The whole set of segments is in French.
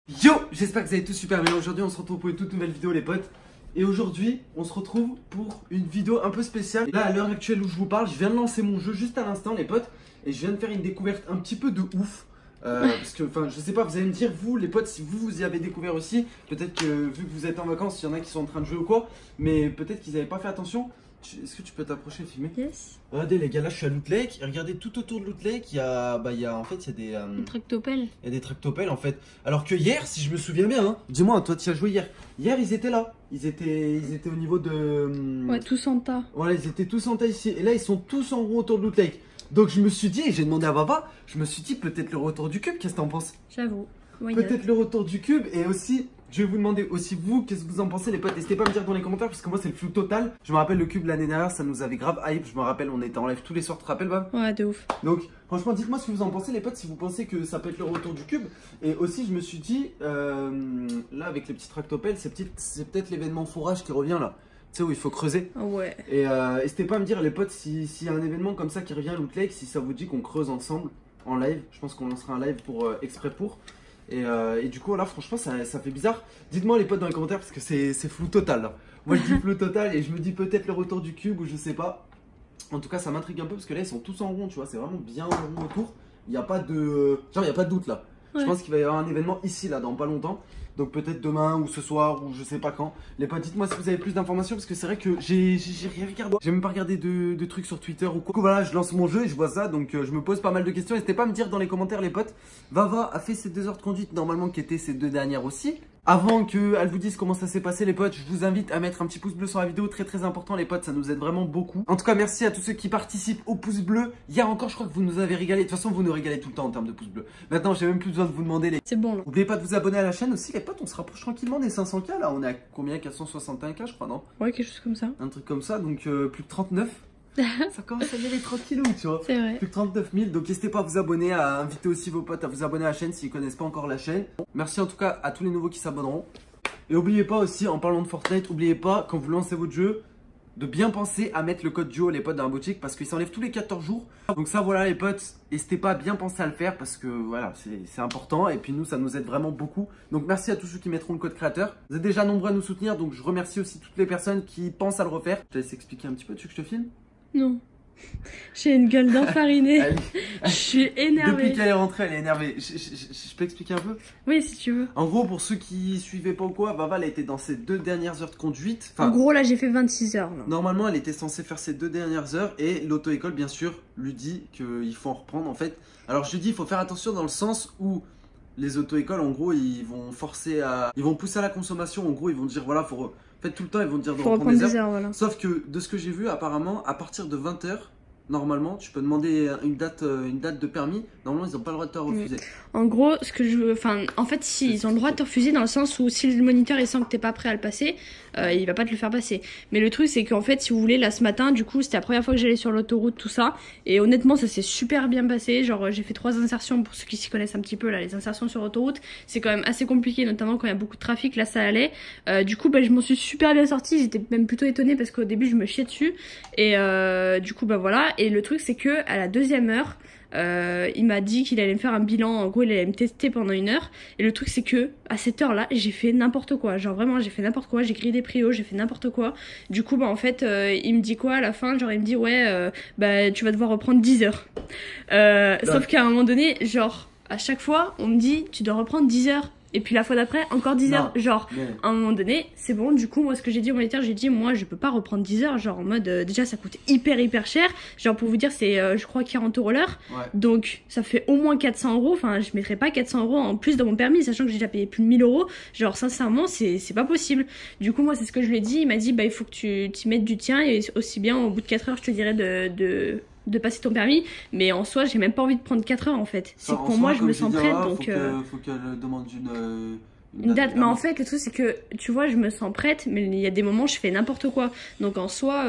Yo, j'espère que vous allez tous super bien. Aujourd'hui on se retrouve pour une toute nouvelle vidéo les potes. Et aujourd'hui on se retrouve pour une vidéo un peu spéciale. Là à l'heure actuelle où je vous parle, je viens de lancer mon jeu juste à l'instant les potes. Et je viens de faire une découverte un petit peu de ouf. Parce que enfin je sais pas, vous allez me dire vous les potes si vous y avez découvert aussi. Peut-être que vu que vous êtes en vacances, il y en a qui sont en train de jouer ou quoi. Mais peut-être qu'ils n'avaient pas fait attention. Est-ce que tu peux t'approcher et filmer? Yes. Regardez les gars, là je suis à Loot Lake et regardez tout autour de Loot Lake, il y a en fait il y a des tractopelles. Il y a des tractopelles en fait. Alors que hier, si je me souviens bien, hein, dis-moi, toi tu as joué hier. Hier ils étaient là. Ils étaient au niveau de. Ouais, tous en tas. Voilà, ils étaient tous en tas ici. Et là ils sont tous en rond autour de Loot Lake. Donc je me suis dit, et j'ai demandé à Baba, je me suis dit peut-être le retour du cube, qu'est-ce que t'en penses? J'avoue. Peut-être le retour du cube et aussi. Je vais vous demander aussi vous, qu'est-ce que vous en pensez les potes? N'hésitez pas à me dire dans les commentaires parce que moi c'est le flou total. Je me rappelle le cube l'année dernière, ça nous avait grave hype. Je me rappelle, on était en live tous les soirs, tu te rappelles Bab? Ouais, de ouf. Donc franchement dites-moi ce que vous en pensez les potes, si vous pensez que ça peut être le retour du cube. Et aussi je me suis dit, là avec les petits tractopelles, c'est peut-être l'événement fourrage qui revient là. Tu sais où il faut creuser. Ouais. Et n'hésitez pas à me dire les potes s'il y a un événement comme ça qui revient à Loot Lake, si ça vous dit qu'on creuse ensemble en live. Je pense qu'on lancera un live pour exprès pour. Et du coup là franchement ça fait bizarre. Dites-moi les potes dans les commentaires parce que c'est flou total là. Moi je dis flou total et je me dis peut-être le retour du cube ou je sais pas. En tout cas ça m'intrigue un peu parce que là ils sont tous en rond tu vois, c'est vraiment bien en rond autour. Il n'y a pas de... genre il n'y a pas de doute là. Ouais. Je pense qu'il va y avoir un événement ici là dans pas longtemps. Donc peut-être demain ou ce soir ou je sais pas quand. Les potes dites-moi si vous avez plus d'informations parce que c'est vrai que j'ai rien regardé. J'ai même pas regardé de trucs sur Twitter ou quoi. Du coup voilà je lance mon jeu et je vois ça donc je me pose pas mal de questions. N'hésitez pas à me dire dans les commentaires les potes. Vava a fait ses 2 heures de conduite normalement qui étaient ses 2 dernières aussi. Avant qu'elle vous dise comment ça s'est passé les potes, je vous invite à mettre un petit pouce bleu sur la vidéo, très important les potes, ça nous aide vraiment beaucoup. En tout cas merci à tous ceux qui participent au pouce bleu. Hier encore je crois que vous nous avez régalé, de toute façon vous nous régalez tout le temps en termes de pouce bleu. Maintenant j'ai même plus besoin de vous demander les... C'est bon là. N'oubliez pas de vous abonner à la chaîne aussi les potes, on se rapproche tranquillement des 500K là, on est à combien? 461K je crois non? Ouais quelque chose comme ça. Un truc comme ça, donc plus de 39. Ça commence à y aller tranquillou, tu vois. C'est vrai. Plus de 39 000. Donc n'hésitez pas à vous abonner, à inviter aussi vos potes à vous abonner à la chaîne s'ils connaissent pas encore la chaîne. Merci en tout cas à tous les nouveaux qui s'abonneront. Et n'oubliez pas aussi, en parlant de Fortnite, n'oubliez pas quand vous lancez votre jeu de bien penser à mettre le code duo les potes dans la boutique parce qu'il s'enlève tous les 14 jours. Donc ça voilà les potes, n'hésitez pas à bien penser à le faire parce que voilà c'est important et puis nous ça nous aide vraiment beaucoup. Donc merci à tous ceux qui mettront le code créateur. Vous êtes déjà nombreux à nous soutenir donc je remercie aussi toutes les personnes qui pensent à le refaire. Je te laisse expliquer un petit peu, tu veux que je te filme? Non. J'ai une gueule d'enfarinée. Je suis énervée. Depuis qu'elle est rentrée, elle est énervée. Je peux expliquer un peu? Oui, si tu veux. En gros, pour ceux qui suivaient pas ou quoi, Vava, elle était dans ses 2 dernières heures de conduite. Enfin, en gros, là, j'ai fait 26 heures. Là. Normalement, elle était censée faire ses 2 dernières heures et l'auto-école, bien sûr, lui dit qu'il faut en reprendre en fait. Alors, je lui dis, il faut faire attention dans le sens où les auto-écoles, en gros, ils vont forcer à... Ils vont pousser à la consommation. En gros, ils vont dire, voilà, faut... En fait, tout le temps, ils vont dire de reprendre des heures. Voilà. Sauf que, de ce que j'ai vu, apparemment, à partir de 20 h normalement, tu peux demander une date de permis. Normalement, ils n'ont pas le droit de te refuser. En gros, ce que je veux... Enfin, en fait, si, ils ont le droit de te refuser dans le sens où si le moniteur il sent que t'es pas prêt à le passer, il va pas te le faire passer. Mais le truc, c'est qu'en fait, si vous voulez, là, ce matin, du coup, c'était la première fois que j'allais sur l'autoroute, tout ça. Et honnêtement, ça s'est super bien passé. Genre, j'ai fait 3 insertions, pour ceux qui s'y connaissent un petit peu, là, les insertions sur autoroute. C'est quand même assez compliqué, notamment quand il y a beaucoup de trafic. Là, ça allait. Du coup, bah, je m'en suis super bien sortie. J'étais même plutôt étonnée parce qu'au début, je me chiais dessus. Et du coup, bah voilà. Et le truc, c'est que à la 2e heure, il m'a dit qu'il allait me faire un bilan, en gros il allait me tester pendant 1 heure et le truc c'est que à cette heure là j'ai fait n'importe quoi, genre vraiment j'ai fait n'importe quoi, j'ai grillé des prios, j'ai fait n'importe quoi. Du coup bah en fait il me dit quoi à la fin, genre il me dit ouais bah tu vas devoir reprendre 10 heures sauf qu'à un moment donné genre à chaque fois on me dit tu dois reprendre 10 heures. Et puis la fois d'après, encore 10 heures. Genre, à un moment donné, c'est bon. Du coup, moi, ce que j'ai dit au moniteur, j'ai dit, moi, je peux pas reprendre 10 heures. Genre, en mode, déjà, ça coûte hyper cher. Genre, pour vous dire, c'est, je crois, 40 € l'heure. Ouais. Donc, ça fait au moins 400 €. Enfin, je mettrais pas 400 € en plus dans mon permis, sachant que j'ai déjà payé plus de 1000 €. Genre, sincèrement, c'est pas possible. Du coup, moi, c'est ce que je lui ai dit. Il m'a dit, bah, il faut que tu t'y mettes du tien. Et aussi bien, au bout de 4 heures, je te dirais de passer ton permis, mais en soi j'ai même pas envie de prendre 4 heures en fait. C'est que pour moi je me sens prête donc faut qu'elle demande une date. Mais en fait le truc c'est que tu vois je me sens prête mais il y a des moments je fais n'importe quoi. Donc en soi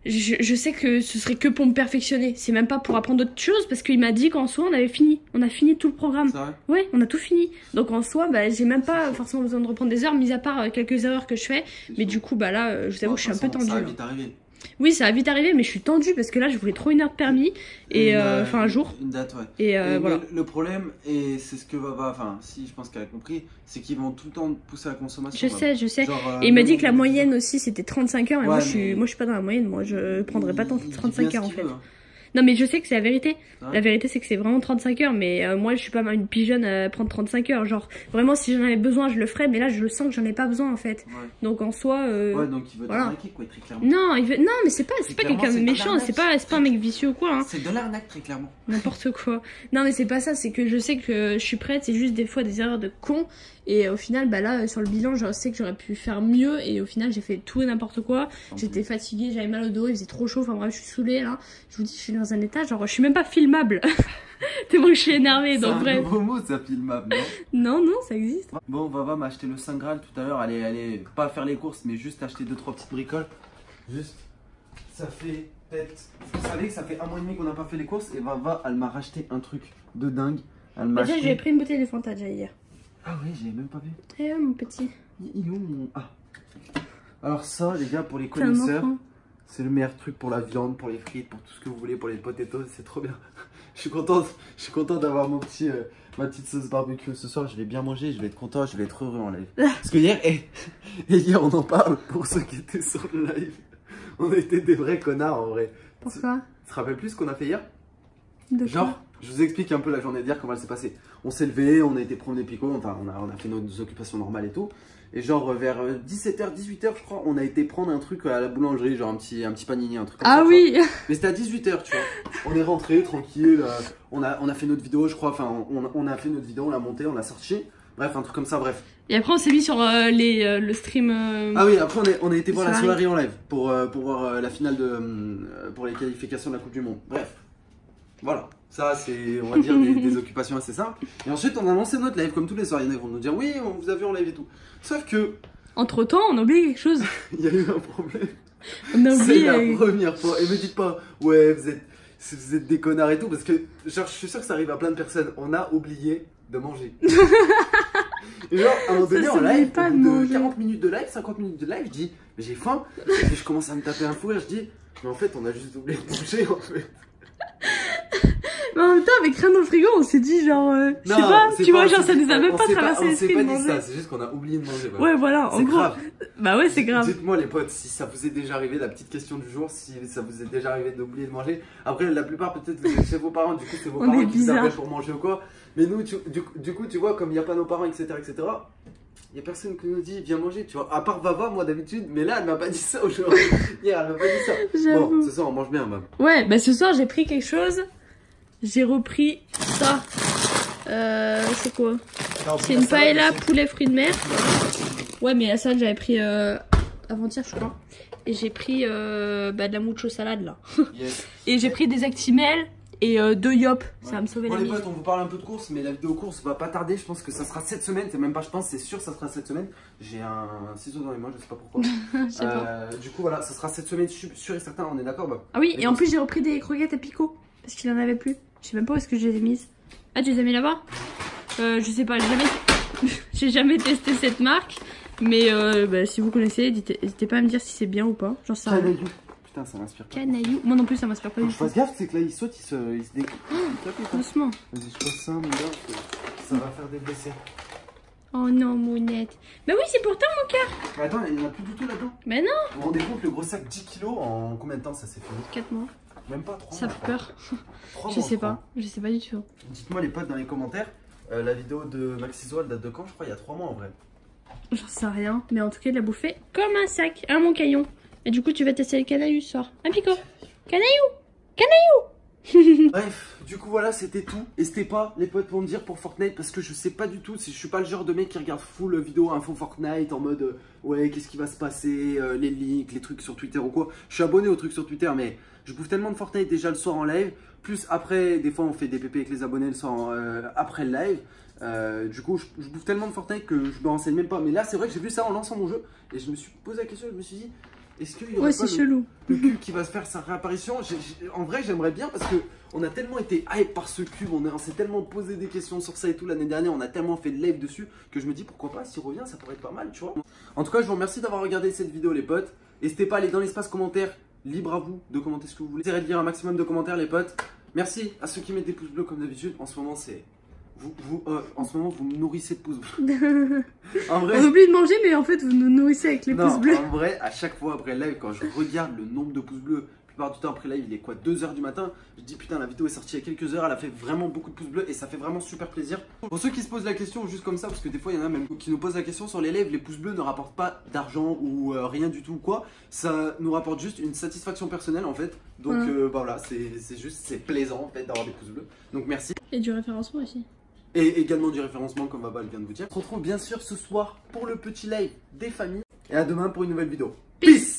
je sais que ce serait que pour me perfectionner. C'est même pas pour apprendre d'autres choses parce qu'il m'a dit qu'en soi on avait fini. On a fini tout le programme. C'est vrai? Ouais, on a tout fini. Donc en soi, bah, j'ai même pas forcément besoin de reprendre des heures, mis à part quelques erreurs que je fais. Mais du coup, bah là, je vous avoue que je suis un peu tendue. Ça va vite arriver. Oui, ça va vite arriver, mais je suis tendue parce que là, je voulais trop une heure de permis. Et enfin, un jour. Une date, ouais. Et voilà. Le problème, et c'est ce que Vava, enfin, si je pense qu'elle a compris, c'est qu'ils vont tout le temps pousser à la consommation. Je sais. Genre, Et il m'a dit que la moyenne aussi, c'était 35 heures. Et ouais, moi, je suis pas dans la moyenne. Moi, je prendrais pas tant 35 heures en fait. Veut, hein. Non, mais je sais que c'est la vérité. Ouais. La vérité, c'est que c'est vraiment 35 heures. Mais moi, je suis pas une pigeonne à prendre 35 heures. Genre, vraiment, si j'en avais besoin, je le ferais. Mais là, je sens que j'en ai pas besoin, en fait. Ouais. Donc, en soi. Ouais, donc il veut voilà. t'arnaquer, quoi, très clairement. Non, non, mais c'est pas quelqu'un de c'est méchant. C'est pas un mec vicieux ou quoi. Hein. C'est de l'arnaque, très clairement. N'importe quoi. Non, mais c'est pas ça. C'est que je sais que je suis prête. C'est juste des fois des erreurs de con. Et au final, bah là, sur le bilan, je sais que j'aurais pu faire mieux. Et au final, j'ai fait tout et n'importe quoi. J'étais fatiguée, j'avais mal au dos, il faisait trop chaud. Enfin bref, je suis saoulée là. Je vous dis, je suis dans un état, genre, je suis même pas filmable. Tellement que je suis énervée. Donc bref. C'est un nouveau mot, ça, filmable, non? Non, ça existe. Bon, Vava m'a acheté le Saint Graal tout à l'heure. Allez, pas faire les courses, mais juste acheter 2-3 petites bricoles. Juste, ça fait peut-être. Vous savez que ça fait 1 mois et demi qu'on n'a pas fait les courses. Et Vava, elle m'a racheté un truc de dingue. Elle m'a Déjà, acheté... j'ai pris une bouteille de Fanta déjà hier. Ah oui, j'avais même pas vu. Eh mon petit. Il est où mon... Ah. Alors ça, les gars, pour les connaisseurs, c'est le meilleur truc pour la viande, pour les frites, pour tout ce que vous voulez, pour les potatoes, c'est trop bien. Je suis content d'avoir ma petite sauce barbecue ce soir. Je vais bien manger, je vais être content, je vais être heureux en live. Parce que hier, hier on en parle pour ceux qui étaient sur le live. On a été des vrais connards en vrai. Pourquoi? Tu te rappelles plus ce qu'on a fait hier? De Genre, je vous explique un peu la journée d'hier, comment elle s'est passée. On s'est levé, on a été prendre des picots, enfin on a fait nos occupations normales et tout. Et genre vers 17h, 18h je crois, on a été prendre un truc à la boulangerie, genre un petit panini, un truc comme ça. Ah oui. Mais c'était à 18h, tu vois. On est rentré tranquille, on a fait notre vidéo, je crois, enfin on a fait notre vidéo, on l'a montée, on l'a sortie. Bref, un truc comme ça, bref. Et après on s'est mis sur le stream. Ah oui, après on a été voir la soirée en live pour voir la finale pour les qualifications de la Coupe du Monde. Bref, voilà. Ça, c'est, on va dire, des occupations assez simples. Et ensuite, on a lancé notre live, comme tous les soirs. Il y en a qui vont nous dire, oui, on vous a vu en live et tout. Sauf que... Entre temps, on a oublié quelque chose. Il y a eu un problème. On a oublié... C'est la première fois. Et me dites pas, ouais, vous êtes des connards et tout. Parce que, genre, je suis sûr que ça arrive à plein de personnes. On a oublié de manger. Et genre, à un moment donné, en live, au bout de 40 minutes de live, 50 minutes de live, je dis, mais j'ai faim. Et puis, je commence à me taper un fou rire. Je dis, mais en fait, on a juste oublié de manger, en fait. Mais en même temps, avec rien dans le frigo, on s'est dit genre, je sais pas, tu vois, genre ça nous a même pas traversé l'esprit de manger. On s'est pas dit ça, c'est juste qu'on a oublié de manger. Ouais, voilà, en gros. Grave. Bah ouais, c'est grave. Dites-moi les potes, si ça vous est déjà arrivé, la petite question du jour, si ça vous est déjà arrivé d'oublier de manger. Après, la plupart peut-être vous êtes chez vos parents, du coup c'est vos parents qui vous appellent pour manger ou quoi. Mais nous, du coup, tu vois, comme il n'y a pas nos parents, etc., il n'y a personne qui nous dit viens manger, tu vois. À part Vava, moi d'habitude, mais là elle m'a pas dit ça aujourd'hui. Hier, elle m'a pas dit ça. Bon, ce soir on mange bien, même. Ouais, bah ce soir j'ai pris quelque chose. J'ai repris ça. C'est quoi? C'est une paella poulet fruits de mer. Ouais, mais la salade j'avais pris avant-hier, je crois. Et j'ai pris de la mucho salade là. Yes. Et j'ai pris des Actimel et 2 Yop. Ça va me sauver la vie. Bon les potes, on vous parle un peu de course, mais la vidéo course va pas tarder. Je pense que ça sera cette semaine. C'est même pas, je pense, c'est sûr, ça sera cette semaine. J'ai un ciseau dans les mains, je sais pas pourquoi. Je sais pas. Du coup, voilà, ça sera cette semaine, je suis sûr et certain, on est d'accord. Bah, ah oui, et en plus j'ai repris des croquettes à picot. Parce qu'il en avait plus. Je sais même pas où est-ce que je les ai mises. Ah, tu les as mis là-bas? Je sais pas, j'ai jamais testé cette marque. Mais bah, si vous connaissez, n'hésitez pas à me dire si c'est bien ou pas. J'en sais rien. Canaillou. Putain, ça m'inspire pas. Canaillou. Moi non plus, ça m'inspire pas du tout. Je fasse gaffe, c'est que là il saute, il se découpe. Doucement. Vas-y, je passe ça, mon gars, ça va faire des blessés. Oh non, mounette. Mais oui, c'est pour toi, mon cœur. Mais attends, il n'y en a plus du tout là-dedans. Mais non. Vous vous rendez compte, le gros sac 10 kilos, en combien de temps ça s'est fini? 4 mois. Même pas 3 ça mois. fait peur. 3 je mois, sais pas, je sais pas du tout. Dites-moi les potes dans les commentaires, la vidéo de Maxiso elle date de quand? Je crois il y a 3 mois en vrai. J'en sais rien, mais en tout cas il l'a bouffé comme un sac, hein mon caillon. Et du coup tu vas tester le canaillou ce soir. Un picot. Canaillou. Canaillou. Bref, du coup voilà, c'était tout. N'hésitez pas les potes pour me dire pour Fortnite, parce que je sais pas du tout, je suis pas le genre de mec qui regarde full vidéo info Fortnite en mode ouais qu'est-ce qui va se passer, les links, les trucs sur Twitter ou quoi. Je suis abonné aux trucs sur Twitter, mais je bouffe tellement de Fortnite déjà le soir en live, plus après des fois on fait des PP avec les abonnés le soir après le live. Du coup je bouffe tellement de Fortnite que je me renseigne même pas. Mais là c'est vrai que j'ai vu ça en lançant mon jeu et je me suis posé la question, je me suis dit est-ce qu'il y aurait pas le cube qui va se faire sa réapparition? En vrai j'aimerais bien, parce que on a tellement été hype par ce cube, on s'est tellement posé des questions sur ça et tout l'année dernière, on a tellement fait de live dessus que je me dis pourquoi pas, s'il revient ça pourrait être pas mal, tu vois. En tout cas je vous remercie d'avoir regardé cette vidéo les potes. N'hésitez pas à aller dans l'espace commentaire libre à vous de commenter ce que vous voulez. J'essaierai de lire un maximum de commentaires les potes. Merci à ceux qui mettent des pouces bleus comme d'habitude. En ce moment c'est... en ce moment vous me nourrissez de pouces bleus. En vrai... On oublie de manger mais en fait vous nous nourrissez avec les pouces bleus. En vrai à chaque fois après le live quand je regarde le nombre de pouces bleus, la plupart du temps après live il est quoi 2h du matin, je dis putain la vidéo est sortie il y a quelques heures, elle a fait vraiment beaucoup de pouces bleus et ça fait vraiment super plaisir. Pour ceux qui se posent la question juste comme ça, parce que des fois il y en a même qui nous posent la question sur les lives, les pouces bleus ne rapportent pas d'argent ou rien du tout ou quoi, ça nous rapporte juste une satisfaction personnelle en fait. Donc bah voilà, c'est juste, c'est plaisant en fait d'avoir des pouces bleus, donc merci. Et du référencement aussi. Et également du référencement comme Babal vient de vous dire. On se retrouve bien sûr ce soir pour le petit live des familles et à demain pour une nouvelle vidéo. Peace.